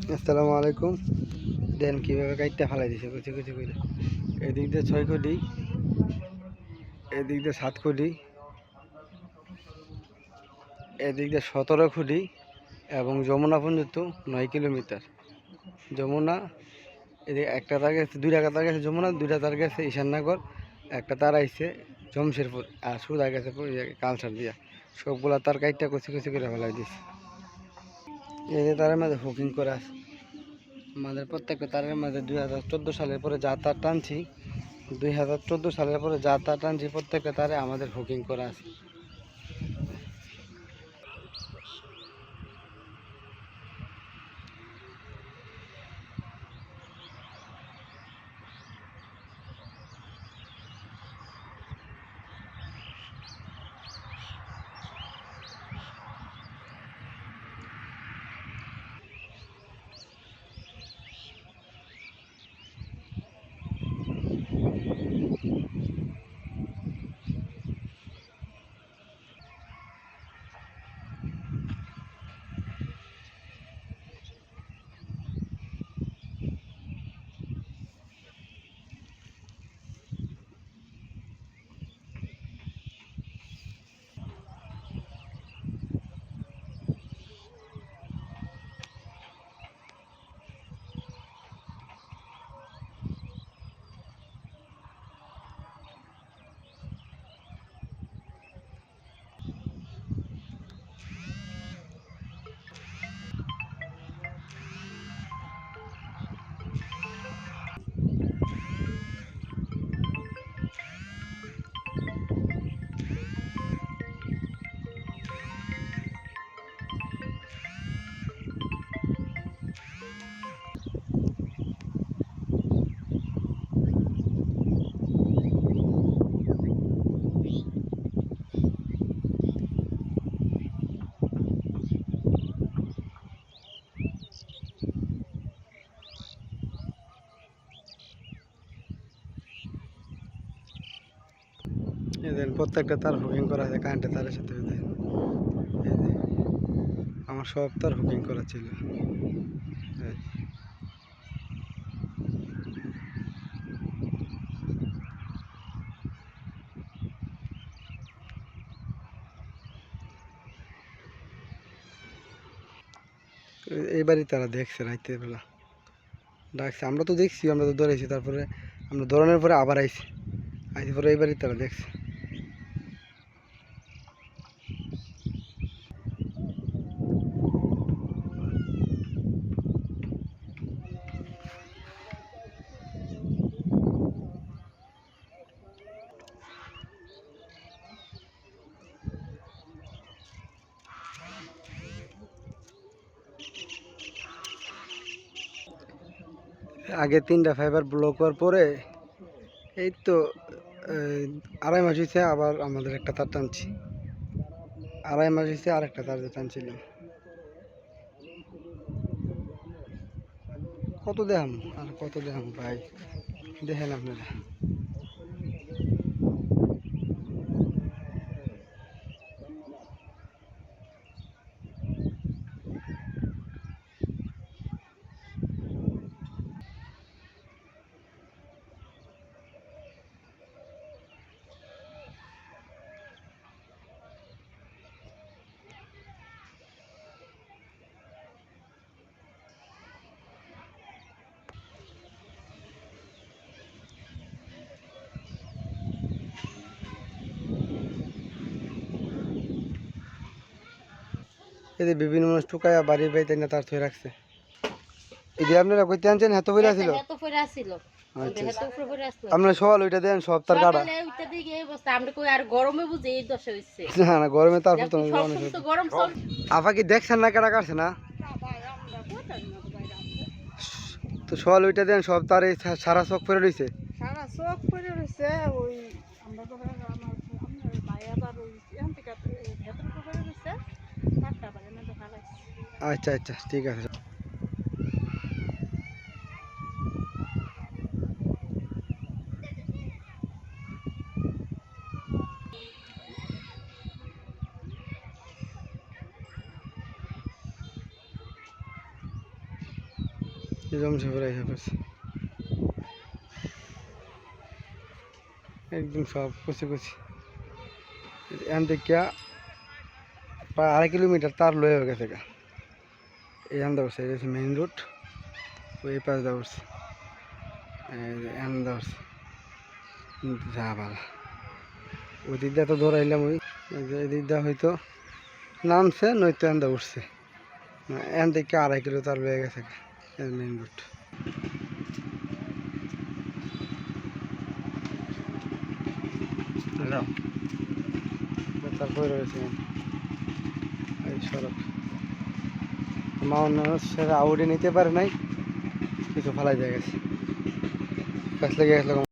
আসসালামু আলাইকুম। দেন কীভাবে কাইটটা ফালাই দিছে কুচি কুচি করে। এদিক দিয়ে 6 কোটি, এদিক দিয়ে 7 কোটি, এদিক দিয়ে 17 কোটি এবং যমুনা পর্যন্ত 9 কিলোমিটার। যমুনা এদিকে একটা তার গেছে, দুইটা তার গেছে যমুনা, দুইটা তার গেছে ঈশাননগর, একটা তার আইছে জমশেরপুর, আর সুদা গেছে কালসার দিয়া। সবগুলা তার কাইটটা কুচি কুচি করে ফেলাই দিছে। এই যে তারের মাঝে হুকিং করা আছে। আমাদের প্রত্যেকটা তারের মাঝে 2014 সালের পরে যা তার টানছি, 2014 সালের পরে যা তার টানছি প্রত্যেকটা তারে আমাদের হুকিং করা আছে। এদের প্রত্যেকটা তার হুকিং করা আছে কারেন্টের তারের সাথে। আমার সব তার হুকিং করা ছিল। এইবারই তারা দেখছে রাইতের বেলা ডাকছে, আমরা তো দেখছি, আমরা তো ধরেছি, তারপরে আমরা ধরানোর পরে আবার আইছি, পরে এইবারই তারা দেখছে। আগে 3টা ফাইবার ব্লক হওয়ার পরে এই তো 2.5 মাস হয়েছে আবার আমাদের একটা তার টানছি। 2.5 মাস হয়েছে আর একটা তার টানছিলাম। কত দেখাম আর কত দেখাম ভাই, দেখেন আপনারা। এদের বিভিন্ন মানুষ টুকাইয়া বাড়ির বাড়িতে না তার থয়ে রাখছে। এই আপনারা কইতে আনছেন এত ফইরা ছিল। আচ্ছা আপনারা সকাল ওইটা দেন সব তার কাটা। না না গরমে তারপর তো আপা কি দেখছেন না কাটা কাটছে না, তো সকাল ওইটা দেন সব তার এই সারা চোখ পরে রয়েছে। সারা চোখ পরে রয়েছে ওই আমরা তো আমার ভাই আবার ওই এখান থেকে ভেতর করে রয়েছে তারটা পারে না তো ভালো। আচ্ছা আচ্ছা ঠিক আছে। জমশেপুর এসে পড়ছে একদম সব কুচি কুচি এখান থেকে প্রায় 2.5 কিলোমিটার তার লয়ে হয়ে গেছে এখান দিয়ে উঠছে, এই মেইন রোড ওই পাশ দিয়ে উঠছে এখান দিয়ে উঠছে যা ভালো ওই দিক দিয়ে তো দৌড়াইলাম ওই এদিক দিয়ে হয়তো নামছে নয়তো এখান দিয়ে উঠছে এখান থেকে 2.5 কিলো তার লয়ে গেছে মেইন রোড তারপরে রয়েছে এই সড়ক মানুষ আউটে নিতে পারে নাই কিছু ফেলাই যায় গেছে গাছ লেগে গেছে